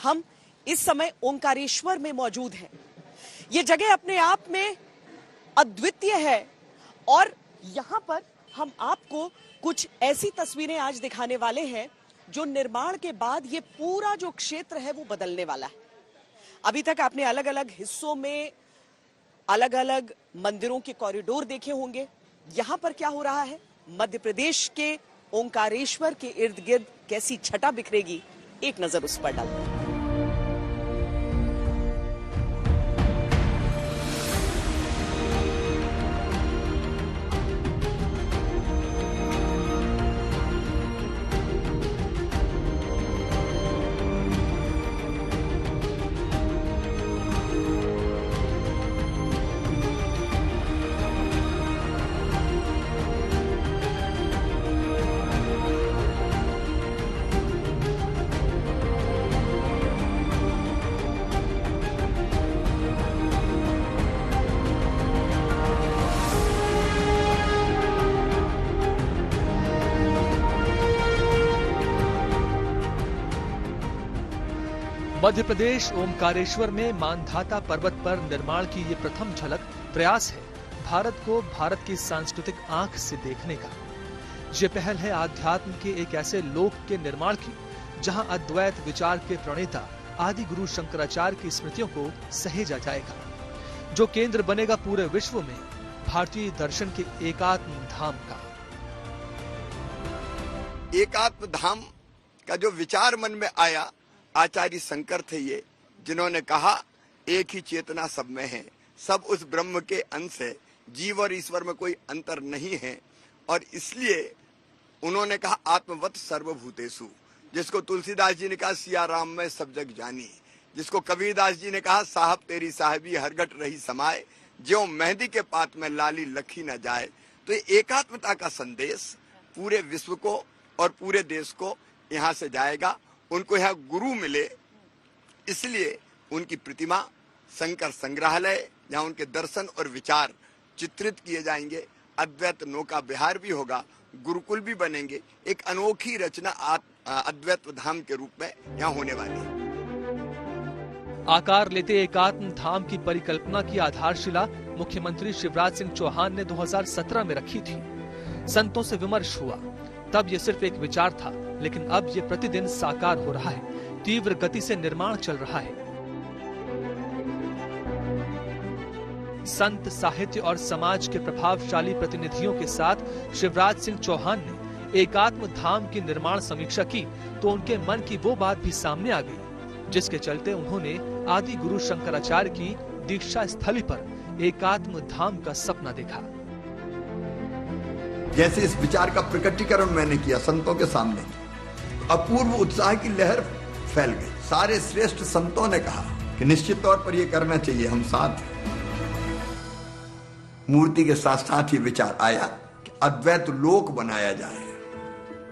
हम इस समय ओंकारेश्वर में मौजूद हैं। ये जगह अपने आप में अद्वितीय है और यहां पर हम आपको कुछ ऐसी तस्वीरें आज दिखाने वाले हैं जो निर्माण के बाद ये पूरा जो क्षेत्र है वो बदलने वाला है। अभी तक आपने अलग अलग हिस्सों में अलग अलग मंदिरों के कॉरिडोर देखे होंगे। यहां पर क्या हो रहा है, मध्य प्रदेश के ओंकारेश्वर के इर्द गिर्द कैसी छटा बिखरेगी, एक नजर उस पर डालते हैं। मध्य प्रदेश ओमकारेश्वर में मानधाता पर्वत पर निर्माण की ये प्रथम झलक प्रयास है भारत को भारत की सांस्कृतिक आंख से देखने का। ये पहल है आध्यात्म के एक ऐसे लोक के निर्माण की जहां अद्वैत विचार के प्रणेता आदि गुरु शंकराचार्य की स्मृतियों को सहेजा जाएगा, जो केंद्र बनेगा पूरे विश्व में भारतीय दर्शन के एकात्म धाम का। एकात्म धाम का जो विचार मन में आया, आचार्य शंकर थे ये, जिन्होंने कहा एक ही चेतना सब में है, सब उस ब्रह्म के अंश है, जीव और ईश्वर में कोई अंतर नहीं है। और इसलिए उन्होंने कहा आत्मवत सर्वभूतेषु, जिसको तुलसीदास जी ने कहा सिया राम में सब जग जानी, जिसको कबीरदास जी ने कहा साहब तेरी साहिबी हरगट रही समाए, ज्यों मेहंदी के पात में लाली लखी न जाए। तो ये एकात्मता का संदेश पूरे विश्व को और पूरे देश को यहाँ से जाएगा। उनको यहाँ गुरु मिले, इसलिए उनकी प्रतिमा शंकर संग्रहालय, जहाँ उनके दर्शन और विचार चित्रित किए जाएंगे, अद्वैत नौका विहार भी होगा, गुरुकुल भी बनेंगे। एक अनोखी रचना अद्वैत धाम के रूप में यहाँ होने वाली है। आकार लेते एकात्म धाम की परिकल्पना की आधारशिला मुख्यमंत्री शिवराज सिंह चौहान ने 2017 में रखी थी। संतों से विमर्श हुआ, तब ये सिर्फ एक विचार था, लेकिन अब ये प्रतिदिन साकार हो रहा है। तीव्र गति से निर्माण चल रहा है। संत, साहित्य और समाज के प्रभावशाली प्रतिनिधियों के साथ शिवराज सिंह चौहान ने एकात्म धाम की निर्माण समीक्षा की तो उनके मन की वो बात भी सामने आ गई, जिसके चलते उन्होंने आदि गुरु शंकराचार्य की दीक्षा स्थली पर एकात्म धाम का सपना देखा। जैसे इस विचार का प्रकटीकरण मैंने किया संतों के सामने, अपूर्व उत्साह की लहर फैल गई। सारे श्रेष्ठ संतों ने कहा कि निश्चित तौर पर यह करना चाहिए, हम साथ। मूर्ति के साथ साथ ही विचार आया कि अद्वैत लोक बनाया जाए,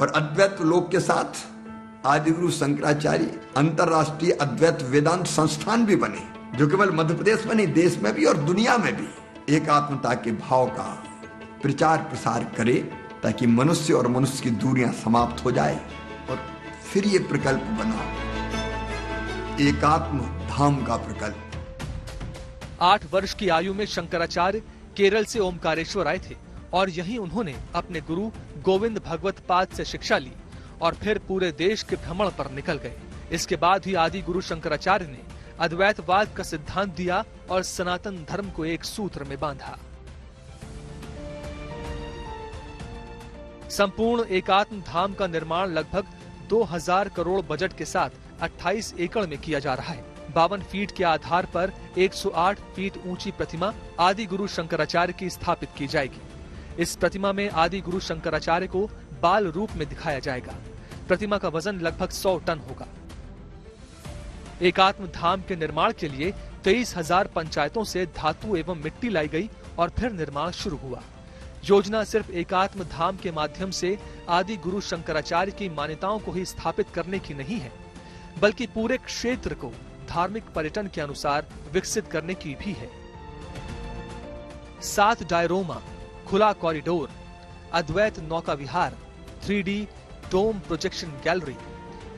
और अद्वैत लोक के साथ आदिगुरु शंकराचार्य अंतरराष्ट्रीय अद्वैत वेदांत संस्थान भी बने, जो केवल मध्य प्रदेश में नहीं, देश में भी और दुनिया में भी एकात्मता के भाव का प्रचार प्रसार करे, ताकि मनुष्य और मनुष्य की दूरियां समाप्त हो जाए। और फिर ये प्रकल्प बना एकात्म धाम का प्रकल्प। 8 वर्ष की आयु में शंकराचार्य केरल से ओमकारेश्वर आए थे और यहीं उन्होंने अपने गुरु गोविंद भगवत पाद से शिक्षा ली और फिर पूरे देश के भ्रमण पर निकल गए। इसके बाद ही आदि गुरु शंकराचार्य ने अद्वैतवाद का सिद्धांत दिया और सनातन धर्म को एक सूत्र में बांधा। संपूर्ण एकात्म धाम का निर्माण लगभग 2000 करोड़ बजट के साथ 28 एकड़ में किया जा रहा है। 52 फीट के आधार पर 108 फीट ऊंची प्रतिमा आदि गुरु शंकराचार्य की स्थापित की जाएगी। इस प्रतिमा में आदि गुरु शंकराचार्य को बाल रूप में दिखाया जाएगा। प्रतिमा का वजन लगभग 100 टन होगा। एकात्म धाम के निर्माण के लिए 23,000 पंचायतों से धातु एवं मिट्टी लाई गई और फिर निर्माण शुरू हुआ। योजना सिर्फ एकात्म धाम के माध्यम से आदि गुरु शंकराचार्य की मान्यताओं को ही स्थापित करने की नहीं है, बल्कि पूरे क्षेत्र को धार्मिक पर्यटन के अनुसार विकसित करने की भी है। 7 डायरोमा, खुला कॉरिडोर, अद्वैत नौका विहार, 3D डोम प्रोजेक्शन गैलरी,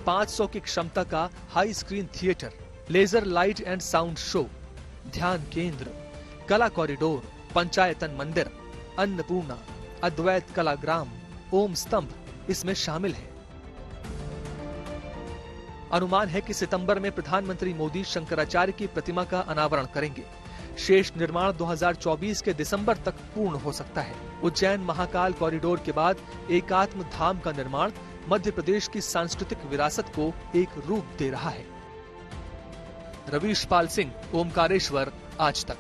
500 की क्षमता का high screen theatre, laser light and sound show, ध्यान केंद्र, कला कॉरिडोर, पंचायतन मंदिर, अन्नपूर्णा, अद्वैत कलाग्राम, ओम स्तंभ इसमें शामिल है। अनुमान है कि सितंबर में प्रधानमंत्री मोदी शंकराचार्य की प्रतिमा का अनावरण करेंगे। शेष निर्माण 2024 के दिसंबर तक पूर्ण हो सकता है। उज्जैन महाकाल कॉरिडोर के बाद एकात्म धाम का निर्माण मध्य प्रदेश की सांस्कृतिक विरासत को एक रूप दे रहा है। रवीश पाल सिंह, ओमकारेश्वर, आज तक।